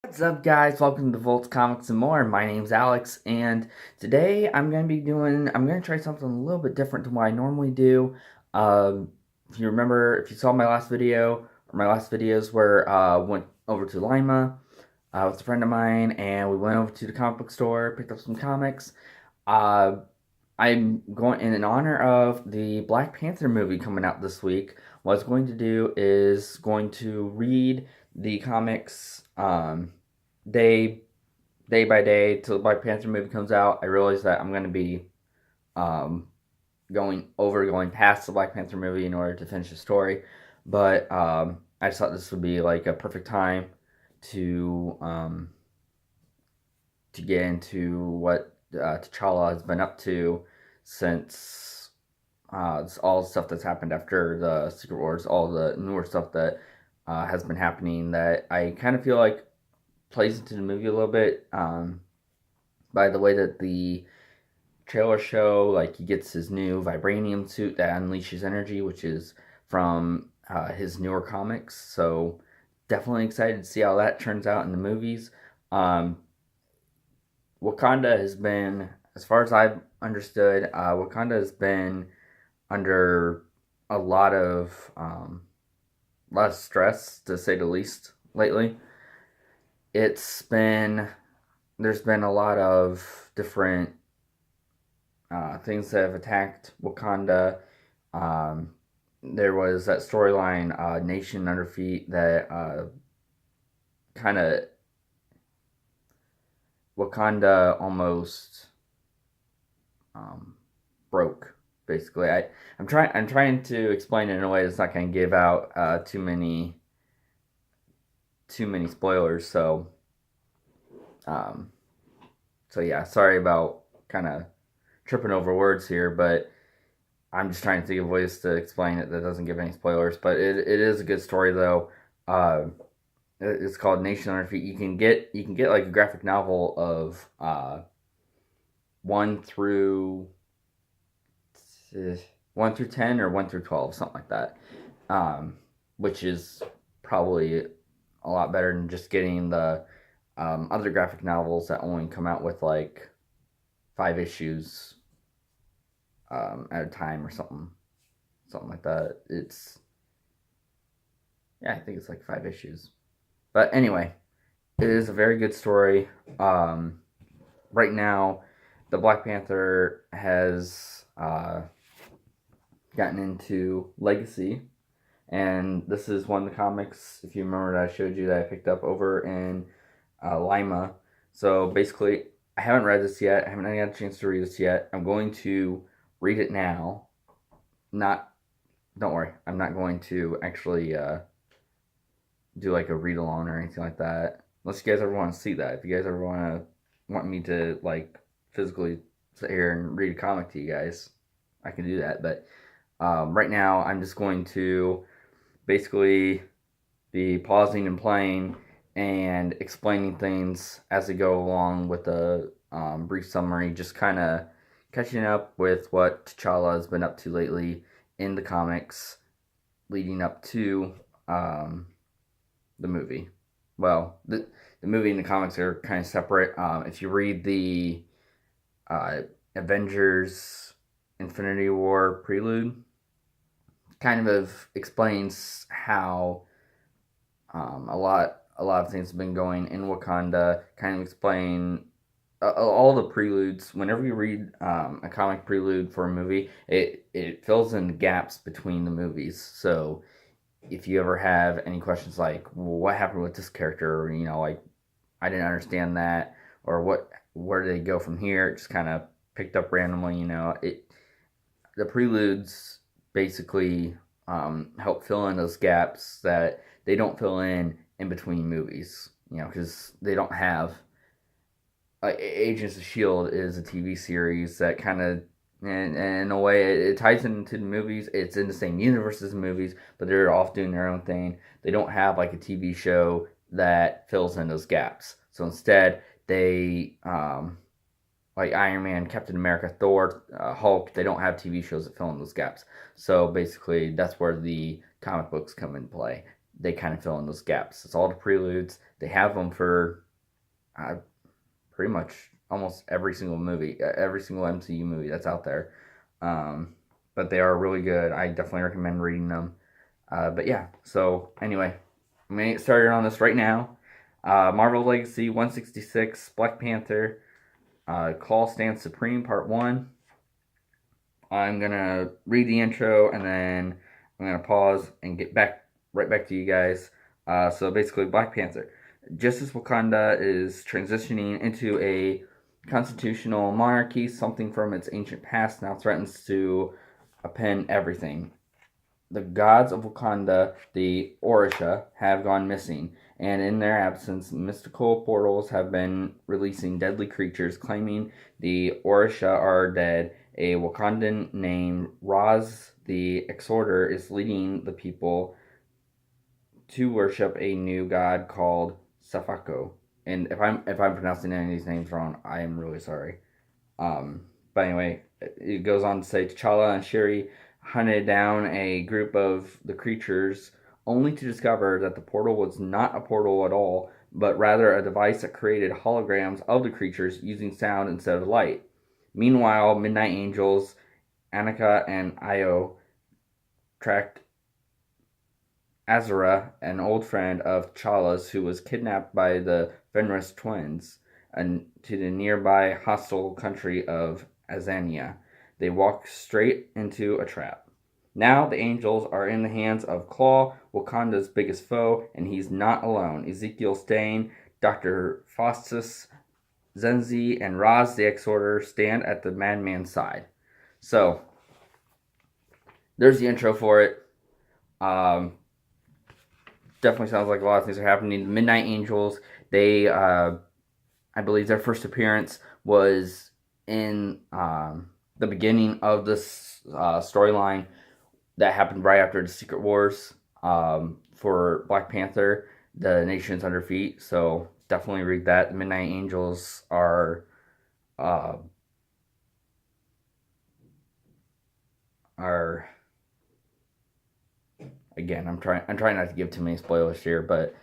What's up, guys? Welcome to Volts Comics and More. My name's Alex, and today I'm going to try something a little bit different than what I normally do. If you remember, if you saw my last video, or my last videos where went over to Lima with a friend of mine, and we went over to the comic book store, picked up some comics. Uh, I'm going in honor of the Black Panther movie coming out this week. What I was going to do is going to read the comics day day by day till the Black Panther movie comes out. I realize that I'm going to be um, going past the Black Panther movie in order to finish the story, but I just thought this would be like a perfect time to to get into what T'Challa has been up to since all the stuff that's happened after the Secret Wars, all the newer stuff that has been happening that I kind of feel like plays into the movie a little bit by the way that the trailer show, like he gets his new vibranium suit that unleashes energy, which is from his newer comics. So definitely excited to see how that turns out in the movies. Um, Wakanda has been, as far as I've understood, Wakanda has been under a lot of stress to say the least lately. It's been There's been a lot of different things that have attacked Wakanda. Um, there was that storyline, Nation Under Feet, that kind of Wakanda almost um, broke. Basically, I'm trying to explain it in a way that's not going to give out too many spoilers. Um, so yeah, sorry about kind of tripping over words here, but I'm just trying to think of ways to explain it that doesn't give any spoilers. But it is a good story though. Uh, it's called Nation Under Feet. You can get like a graphic novel of 1 through 1 through 10 or 1 through 12, something like that. Um, which is probably a lot better than just getting the other graphic novels that only come out with like 5 issues at a time or something like that. Yeah, I think it's like 5 issues. But anyway, it is a very good story. Right now, the Black Panther has gotten into Legacy, and this is one of the comics, if you remember, that I showed you that I picked up over in Lima. So basically, I haven't read this yet. I haven't had a chance to read this yet. I'm going to read it now. Not, don't worry, I'm not going to actually do like a read along or anything like that. Unless you guys ever want to see that. If you guys ever want me to like physically sit here and read a comic to you guys, I can do that. But right now, I'm just going to basically be pausing and playing and explaining things as they go along with a brief summary, just kind of catching up with what T'Challa has been up to lately in the comics leading up to the movie. Well, the movie and the comics are kind of separate. If you read the uh, Avengers Infinity War prelude, kind of explains how a lot of things have been going in Wakanda. Kind of explain all the preludes. Whenever you read a comic prelude for a movie, it fills in the gaps between the movies. So if you ever have any questions like, well, what happened with this character, or, like I didn't understand that, or where did they go from here? It just kind of picked up randomly. The preludes basically help fill in those gaps that they don't fill in between movies. Because they don't have Agents of Shield is a TV series that kind of, and in a way, it ties into the movies. It's in the same universe as the movies, but they're off doing their own thing. They don't have like a TV show that fills in those gaps. So instead, they like Iron Man, Captain America, Thor, Hulk. They don't have TV shows that fill in those gaps. So basically, that's where the comic books come into play. They kind of fill in those gaps. It's all the preludes. They have them for pretty much almost every single movie, every single MCU movie that's out there. Um, but they are really good. I definitely recommend reading them. But yeah, so anyway, I'm going to get started on this right now. Marvel Legacy 166, Black Panther, Klaw Stands Supreme, Part 1. I'm going to read the intro and then I'm going to pause and get right back to you guys. So basically, Black Panther. Just as Wakanda is transitioning into a constitutional monarchy, something from its ancient past now threatens to upend everything. The gods of Wakanda, the Orisha, have gone missing, and in their absence, mystical portals have been releasing deadly creatures claiming the Orisha are dead. A Wakandan named Raz the Exhorter is leading the people to worship a new god called Safako. And if I'm pronouncing any of these names wrong, I am really sorry. But anyway, it goes on to say T'Challa and Shuri hunted down a group of the creatures only to discover that the portal was not a portal at all, but rather a device that created holograms of the creatures using sound instead of light. Meanwhile, Midnight Angels, Annika and Io tracked Azura, an old friend of T'Challa's who was kidnapped by the Fenris twins, and to the nearby hostile country of Azania. They walked straight into a trap. Now the angels are in the hands of Klaw, Wakanda's biggest foe, and he's not alone. Ezekiel Stain, Dr. Faustus, Zenzi, and Raz the Exhorter stand at the madman's side. So, there's the intro for it. Definitely sounds like a lot of things are happening. The Midnight Angels, they, I believe their first appearance was in the beginning of this storyline that happened right after the Secret Wars for Black Panther, The Nations Under Feet. So definitely read that. The Midnight Angels are again, I'm trying not to give too many spoilers here, but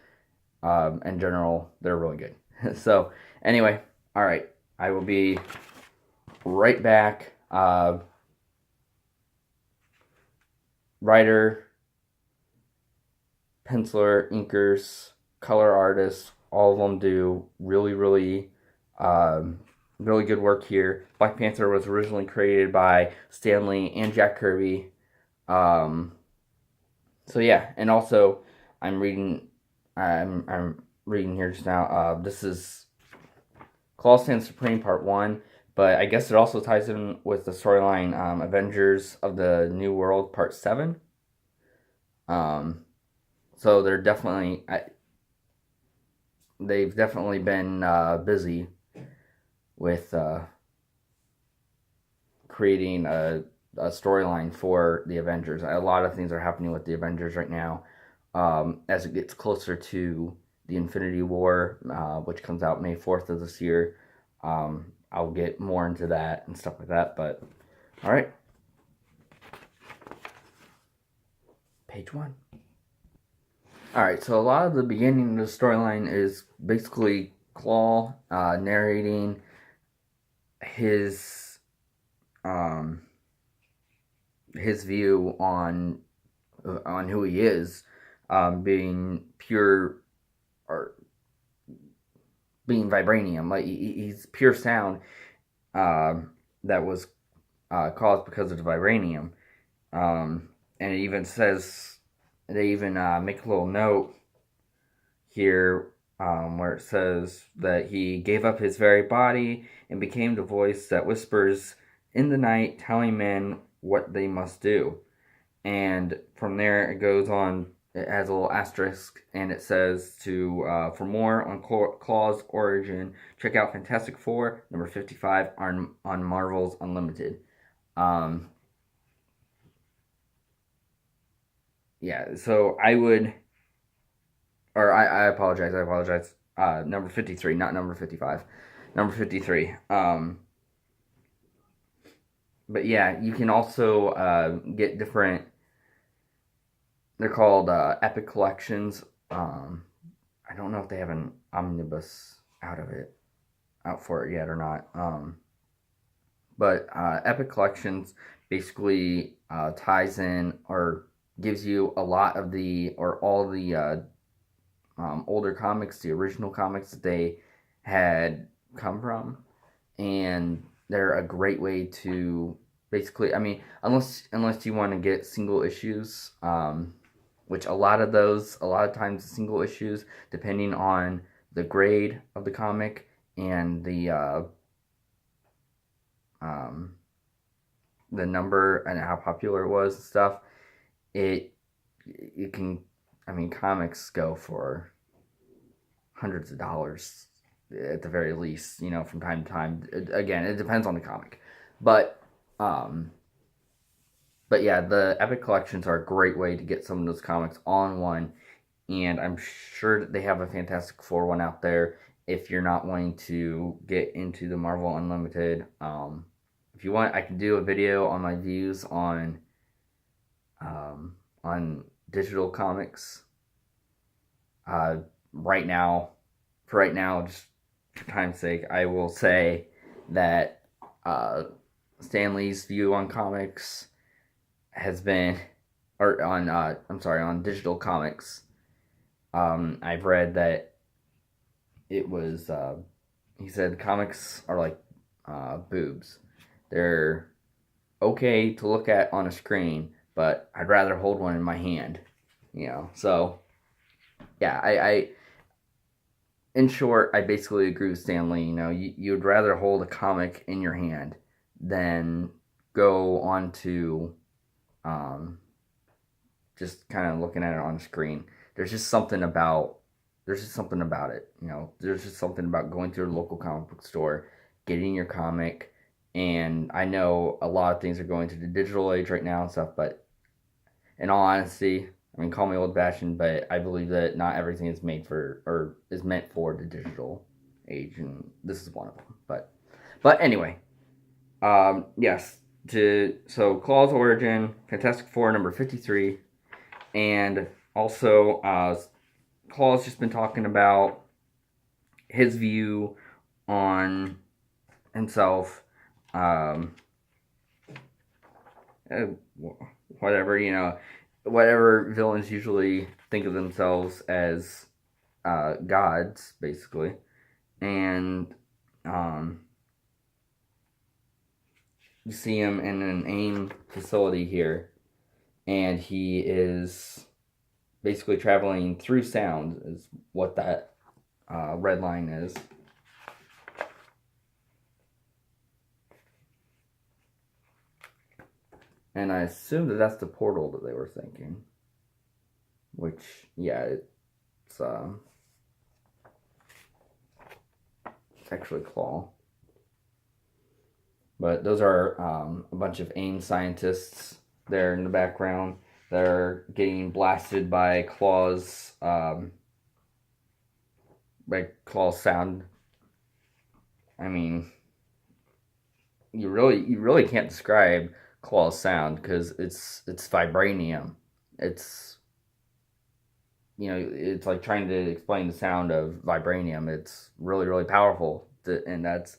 in general, they're really good. So anyway, all right, I will be right back. Writer, penciler, inkers, color artists, all of them do really, really, really good work here. Black Panther was originally created by Stan Lee and Jack Kirby. So yeah, and also I'm reading here just now. This is Klaw Stands Supreme Part 1, but I guess it also ties in with the storyline Avengers of the New World Part 7. So they're definitely they've definitely been busy with creating a storyline for the Avengers. A lot of things are happening with the Avengers right now as it gets closer to the Infinity War, which comes out May 4th of this year. I'll get more into that and stuff like that, but all right. Page 1. All right, so a lot of the beginning of the storyline is basically Klaw narrating his view on who he is, being pure or being vibranium. Like he's pure sound that was caused because of the vibranium. And it even says, they even make a little note here where it says that he gave up his very body and became the voice that whispers in the night, telling men what they must do. And from there it goes on, it has a little asterisk, and it says for more on Klaw's origin, check out Fantastic Four number 55 on Marvel's Unlimited. Yeah, so I apologize, number 53, not number 55, number 53. But yeah, you can also get different, they're called epic collections, I don't know if they have an omnibus out for it yet or not. But Epic Collections basically ties in or gives you a lot of the or all the older comics, the original comics that they had come from, and they're a great way to basically. I mean, unless you want to get single issues, which a lot of times the single issues, depending on the grade of the comic and um, the number and how popular it was and stuff, it it can. I mean, comics go for hundreds of dollars at the very least, from time to time. Again, it depends on the comic, but um, but yeah, the Epic collections are a great way to get some of those comics all in one, and I'm sure that they have a Fantastic Four one out there. If you're not wanting to get into the Marvel Unlimited, if you want, I can do a video on my views on digital comics. Uh, right now, just for time's sake, I will say that Stan Lee's view on comics has been, or on, I'm sorry, on digital comics. I've read that it was, he said comics are like boobs. They're okay to look at on a screen, but I'd rather hold one in my hand, So, yeah, in short, I basically agree with Stanley. You'd rather hold a comic in your hand than go on to um, just kind of looking at it on the screen. There's just something about it. There's just something about going to a local comic book store, getting your comic, and I know a lot of things are going to the digital age right now and stuff, but in all honesty, I mean, call me old fashioned, but I believe that not everything is made for or is meant for the digital age, and this is one of them. But anyway, yes. So Klaw's origin, Fantastic Four number 53, and also Klaw's just been talking about his view on himself. Um, uh, whatever whatever villains usually think of themselves as gods, basically, and you see him in an AIM facility here, and he is basically traveling through sound, is what that red line is. And I assume that that's the portal that they were thinking. Which, yeah, it's actually Klaw. But those are a bunch of AIM scientists there in the background. They're getting blasted by Klaw's sound. I mean, you really can't describe Klaw's sound because it's vibranium. It's it's like trying to explain the sound of vibranium. It's really powerful, and that's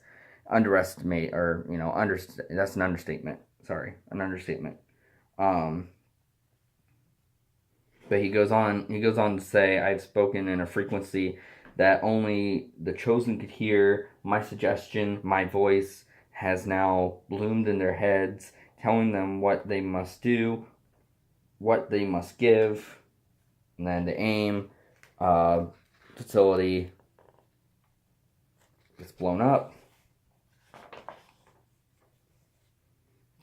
underestimate or that's an understatement. Sorry, an understatement. Um, but he goes on to say, "I've spoken in a frequency that only the chosen could hear. My suggestion, my voice, has now bloomed in their heads, telling them what they must do, what they must give." And then the AIM facility gets blown up.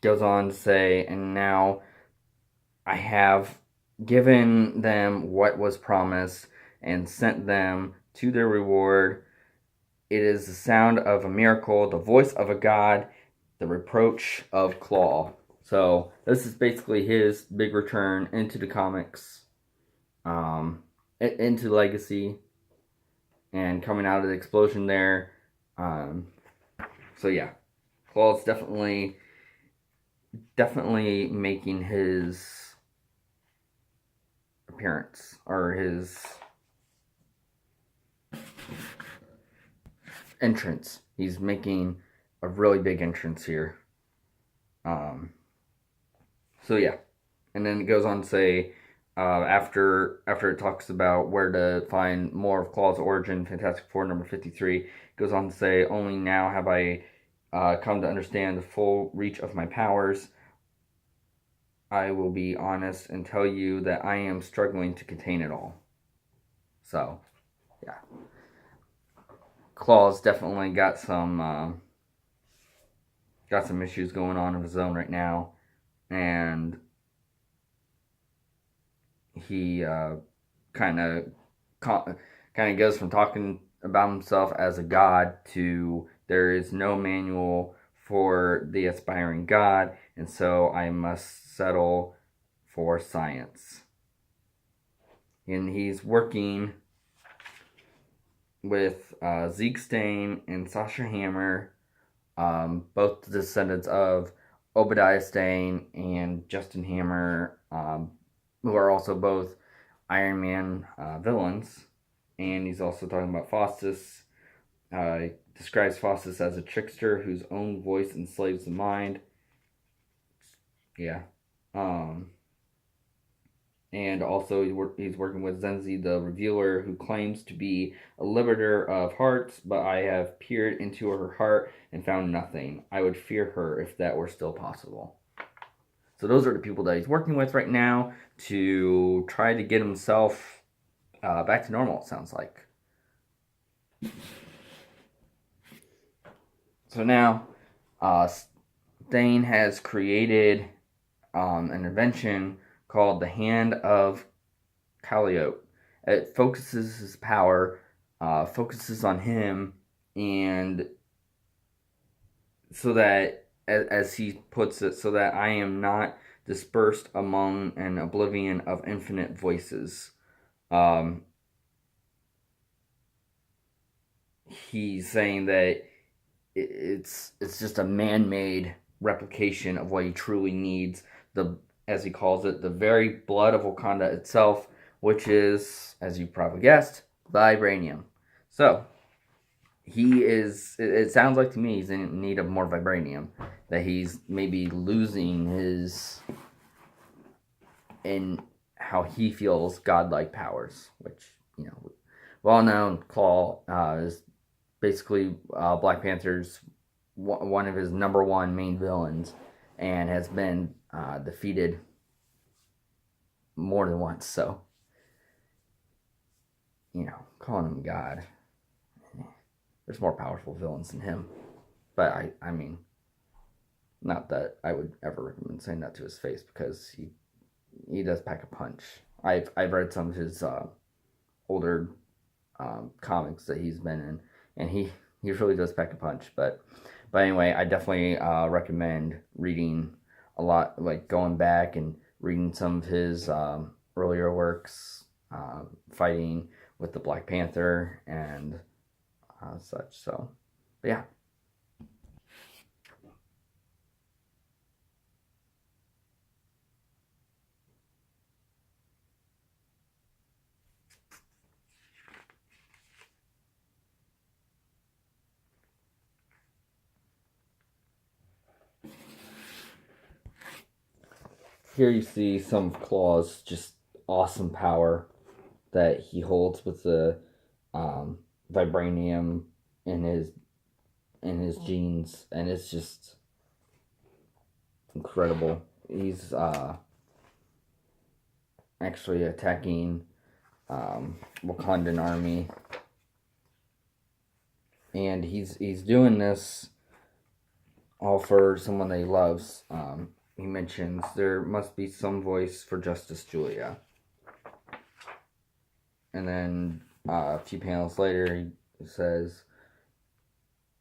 Goes on to say, and now I have given them what was promised and sent them to their reward. It is the sound of a miracle, the voice of a god, the reproach of Klaw. So this is basically his big return into the comics, into Legacy, and coming out of the explosion there. So yeah, Klaw's definitely making his appearance, or his entrance. He's making a really big entrance here. So yeah, and then it goes on to say, after it talks about where to find more of Klaw's origin, Fantastic Four number 53, it goes on to say, only now have I come to understand the full reach of my powers. I will be honest and tell you that I am struggling to contain it all. So, yeah. Klaw's definitely got some issues going on of his own right now, and he kind of goes from talking about himself as a god to there is no manual for the aspiring god, and so I must settle for science. And he's working with Zeke Stane and Sasha Hammer, both descendants of Obadiah Stane and Justin Hammer, who are also both Iron Man villains. And he's also talking about Faustus. He describes Faustus as a trickster whose own voice enslaves the mind. Yeah. And also he's working with Zenzi the Revealer, who claims to be a liberator of hearts, but I have peered into her heart and found nothing. I would fear her if that were still possible. So those are the people that he's working with right now to try to get himself back to normal, it sounds like. So now, Stane has created an invention called the Hand of Calliope. It focuses his power, focuses on him, and so that, as he puts it, so that I am not dispersed among an oblivion of infinite voices. He's saying that it's just a man-made replication of what he truly needs, as he calls it, the very blood of Wakanda itself, which is, as you probably guessed, vibranium. So, it sounds like to me he's in need of more vibranium, that he's maybe losing in how he feels godlike powers, which, well-known. Klaw is basically Black Panther's one of his number one main villains, and has been defeated more than once. So, calling him God, there's more powerful villains than him. But I mean, not that I would ever recommend saying that to his face, because he does pack a punch. I've read some of his older comics that he's been in, and he really does pack a punch. But anyway, I definitely recommend reading a lot, like going back and reading some of his earlier works, fighting with the Black Panther and such. So, but yeah. Here you see some of Klaw's just awesome power that he holds with the vibranium in his genes, and it's just incredible. He's actually attacking Wakandan army, and he's doing this all for someone that he loves. He mentions there must be some voice for Justice Julia. And then a few panels later, he says,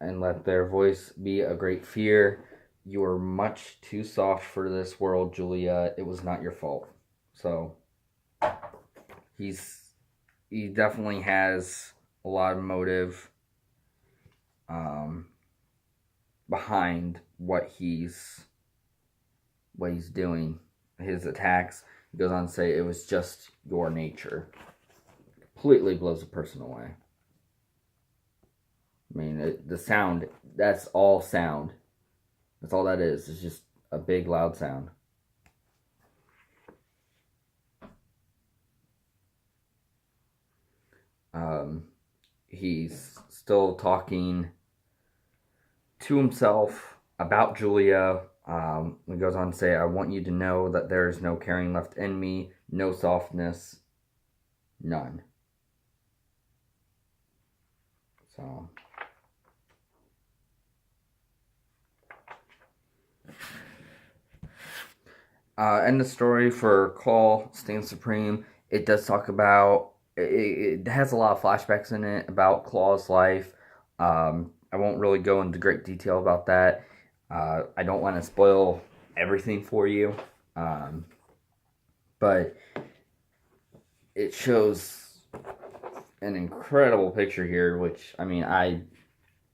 and let their voice be a great fear. You are much too soft for this world, Julia. It was not your fault. So, he definitely has a lot of motive behind what he's doing, his attacks. He goes on to say it was just your nature. Completely blows a person away. I mean, the sound, that's all sound. That's all that is. It's just a big, loud sound. He's still talking to himself about Julia. He goes on to say, I want you to know that there is no caring left in me, no softness, none. So. And the story for Klaw Stands Supreme, it does talk about, it has a lot of flashbacks in it about Klaw's life. I won't really go into great detail about that. I don't want to spoil everything for you. But it shows an incredible picture here, which, I mean, I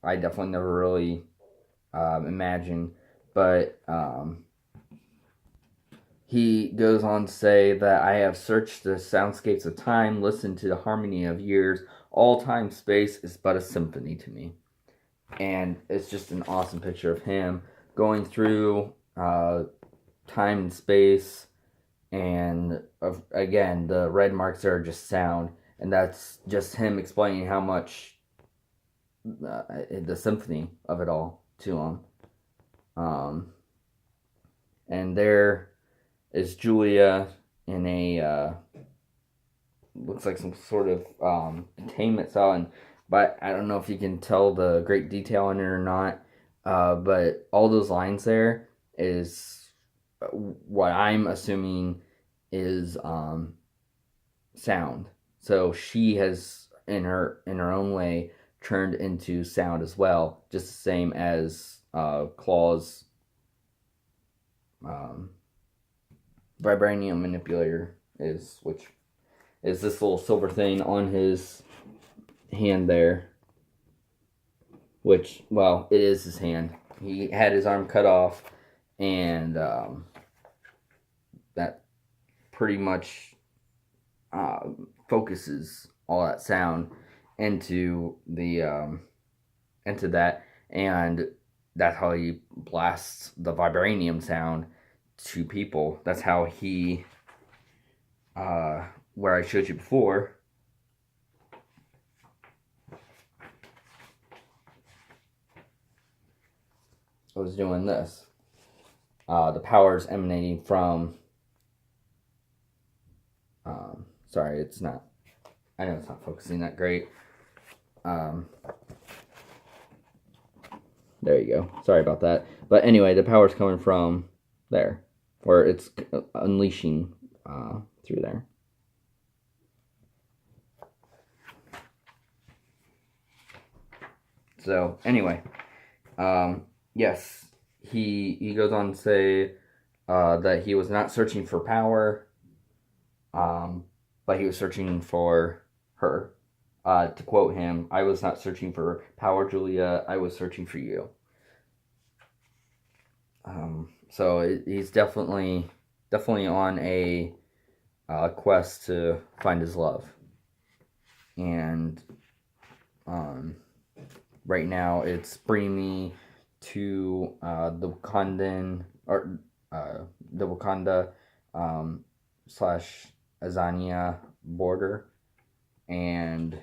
definitely never really imagined. But he goes on to say that I have searched the soundscapes of time, listened to the harmony of years. All time space is but a symphony to me. And it's just an awesome picture of him going through time and space. And again, the red marks are just sound. And that's just him explaining how much the symphony of it all to him. And there is Julia in a looks like some sort of containment cell, and but I don't know if you can tell the great detail in it or not. But all those lines there is what I'm assuming is sound. So she has in her own way turned into sound as well, just the same as Klaw's vibranium manipulator is, which is this little silver thing on his hand there. Which, well, it is his hand. He had his arm cut off, and that pretty much focuses all that sound into the into that, and that's how he blasts the vibranium sound to people. That's how he, where I showed you before, I was doing this. The power's emanating from, sorry, it's not, I know it's not focusing that great. There you go. Sorry about that. But anyway, the power's coming from there, where it's unleashing through there. So anyway, yes, he goes on to say that he was not searching for power, but he was searching for her. To quote him, I was not searching for power, Julia. I was searching for you. So he's definitely on a quest to find his love. And right now it's bringing me to the Wakandan, or the Wakanda / Azania border, and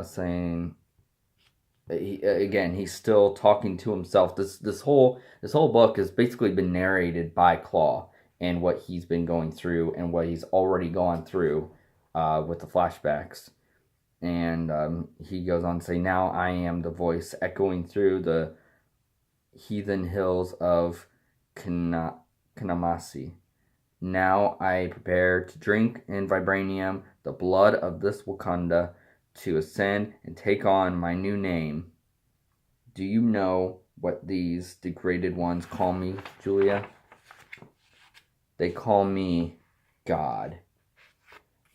saying he's still talking to himself. This whole book has basically been narrated by Klaw and what he's been going through and what he's already gone through with the flashbacks. And he goes on to say, now I am the voice echoing through the heathen hills of Kanamasi. Now I prepare to drink in vibranium the blood of this Wakanda, to ascend and take on my new name. Do you know what these degraded ones call me, Julia? They call me God.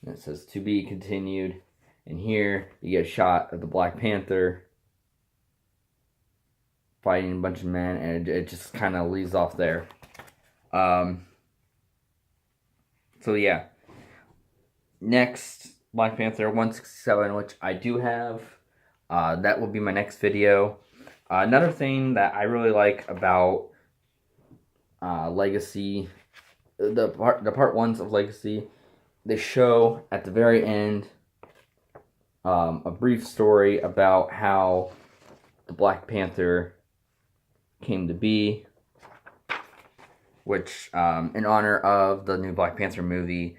And it says, to be continued. And here you get a shot of the Black Panther fighting a bunch of men, and it just kind of leaves off there. So yeah. Next, Black Panther 167, which I do have. That will be my next video. Another thing that I really like about Legacy, the part ones of Legacy, they show at the very end a brief story about how the Black Panther came to be, which in honor of the new Black Panther movie,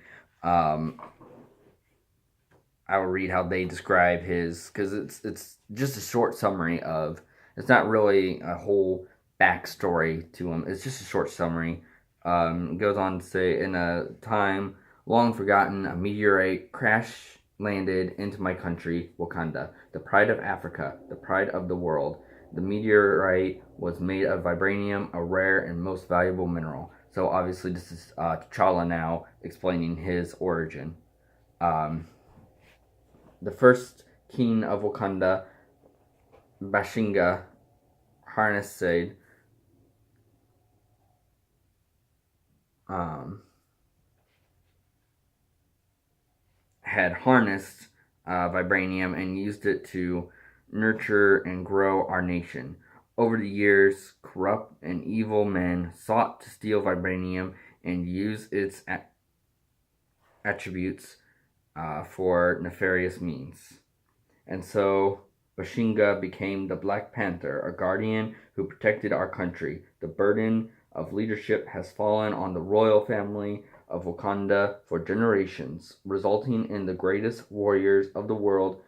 I will read how they describe his, because it's just a short summary of. It's not really a whole backstory to him. It's just a short summary. It goes on to say, in a time long forgotten, a meteorite crash landed into my country, Wakanda, the pride of Africa, the pride of the world. The meteorite was made of vibranium, a rare and most valuable mineral. So obviously this is T'Challa now explaining his origin. The first king of Wakanda, Bashinga, harnessed had harnessed vibranium and used it to nurture and grow our nation. Over the years, corrupt and evil men sought to steal vibranium and use its attributes for nefarious means. And so Bashinga became the Black Panther, a guardian who protected our country. The burden of leadership has fallen on the royal family of Wakanda for generations, resulting in the greatest warriors of the world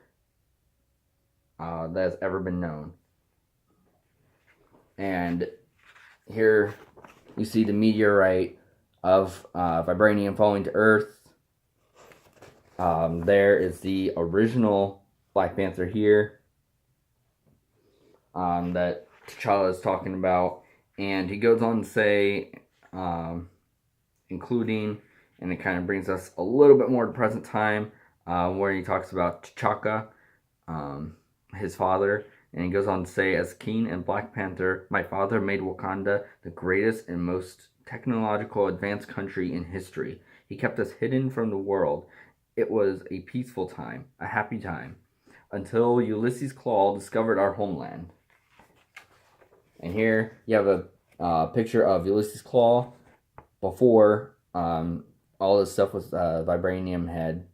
that has ever been known. And here you see the meteorite of vibranium falling to Earth. There is the original Black Panther here that T'Challa is talking about. And he goes on to say, including, and it kind of brings us a little bit more to present time, where he talks about T'Chaka, his father. And he goes on to say, as King and Black Panther, my father made Wakanda the greatest and most technological advanced country in history. He kept us hidden from the world. It was a peaceful time, a happy time, until Ulysses Klaw discovered our homeland. And here you have a picture of Ulysses Klaw before all this stuff with vibranium had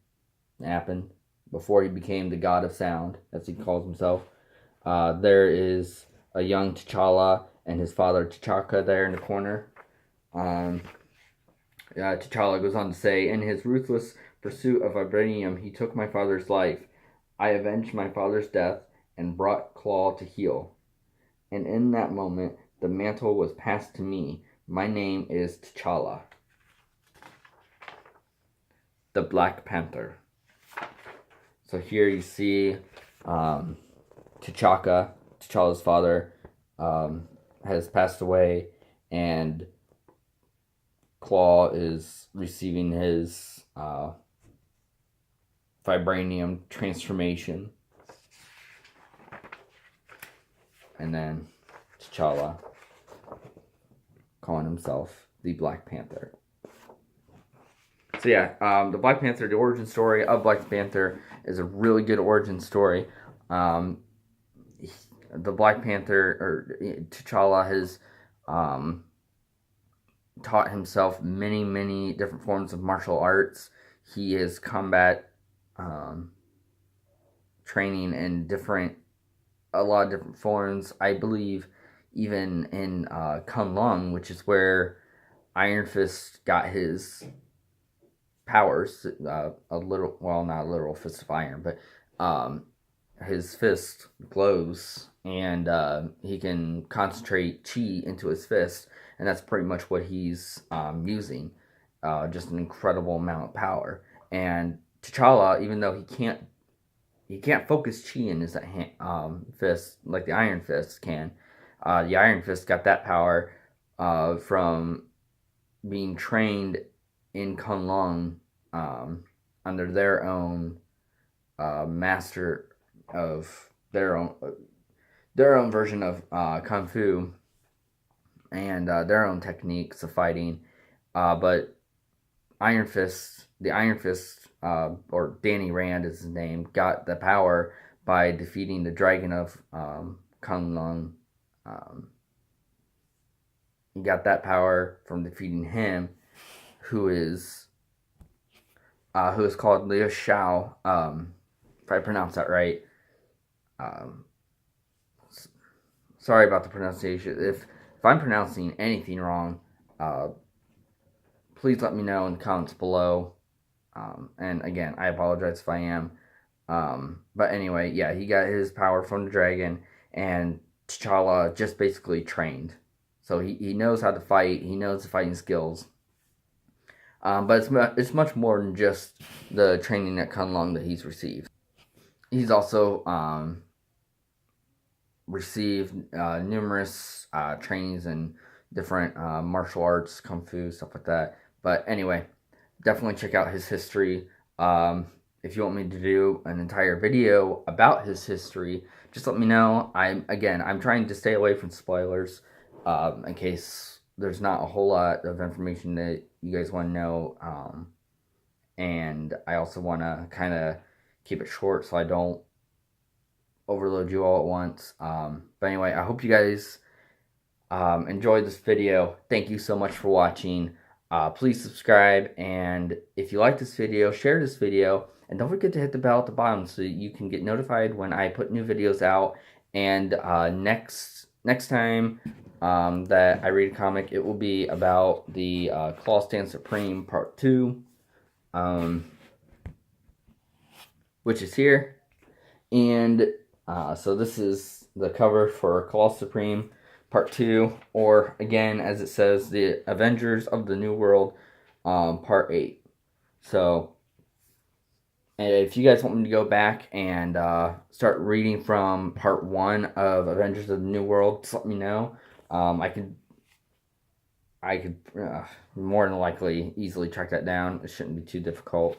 happened, before he became the god of sound, as he calls himself. There is a young T'Challa and his father T'Chaka there in the corner. T'Challa goes on to say, in his ruthless pursuit of vibranium, he took my father's life. I avenged my father's death and brought Klaw to heal. And in that moment, the mantle was passed to me. My name is T'Challa, the Black Panther. So here you see T'Chaka, T'Challa's father, has passed away, and Klaw is receiving his vibranium transformation. And then T'Challa calling himself the Black Panther. So yeah, the Black Panther, the origin story of Black Panther is a really good origin story. The Black Panther, or T'Challa, has taught himself many different forms of martial arts. He has combat training in a lot of different forms. I believe even in Kunlun, which is where Iron Fist got his powers, not a literal fist of iron, but his fist glows, and he can concentrate chi into his fist, and that's pretty much what he's using. Just an incredible amount of power. And T'Challa, even though he can't focus chi in his fist like the Iron Fist can. The Iron Fist got that power from being trained in Kunlun under their own master of their own version of Kung Fu and their own techniques of fighting. But the Iron Fist or Danny Rand is his name, got the power by defeating the dragon of Kunlun. Um, he got that power from defeating him, who is called Liu Shao. If I pronounce that right. Um, Sorry about the pronunciation. If I'm pronouncing anything wrong, uh, please let me know in the comments below. And again, I apologize if I am. But anyway, yeah, he got his power from the dragon, and T'Challa just basically trained. So he knows how to fight. He knows the fighting skills. But it's much more than just the training at Kunlun that he's received. He's also received numerous trainings in different martial arts, kung fu, stuff like that. But anyway, definitely check out his history. If you want me to do an entire video about his history, just let me know. I'm trying to stay away from spoilers in case there's not a whole lot of information that you guys want to know. And I also want to kind of keep it short so I don't overload you all at once. But anyway, I hope you guys enjoyed this video. Thank you so much for watching. Please subscribe, and if you like this video, share this video, and don't forget to hit the bell at the bottom so you can get notified when I put new videos out. And next time that I read a comic, it will be about the Klaw Stands Supreme Part 2, which is here. And so this is the cover for Klaw Supreme Part 2, or again, as it says, the Avengers of the New World Part 8. So, if you guys want me to go back and start reading from Part 1 of Avengers of the New World, just let me know. I could more than likely easily track that down. It shouldn't be too difficult.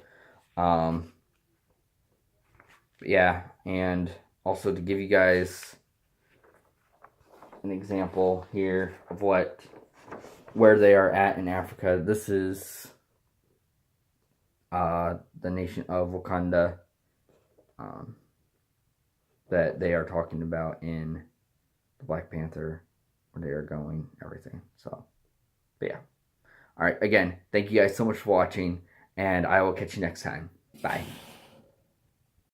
But yeah, and also to give you guys an example here of where they are at in Africa. This is the nation of Wakanda that they are talking about in the Black Panther, where they are going, everything. So, but yeah. All right, again, thank you guys so much for watching, and I will catch you next time. Bye.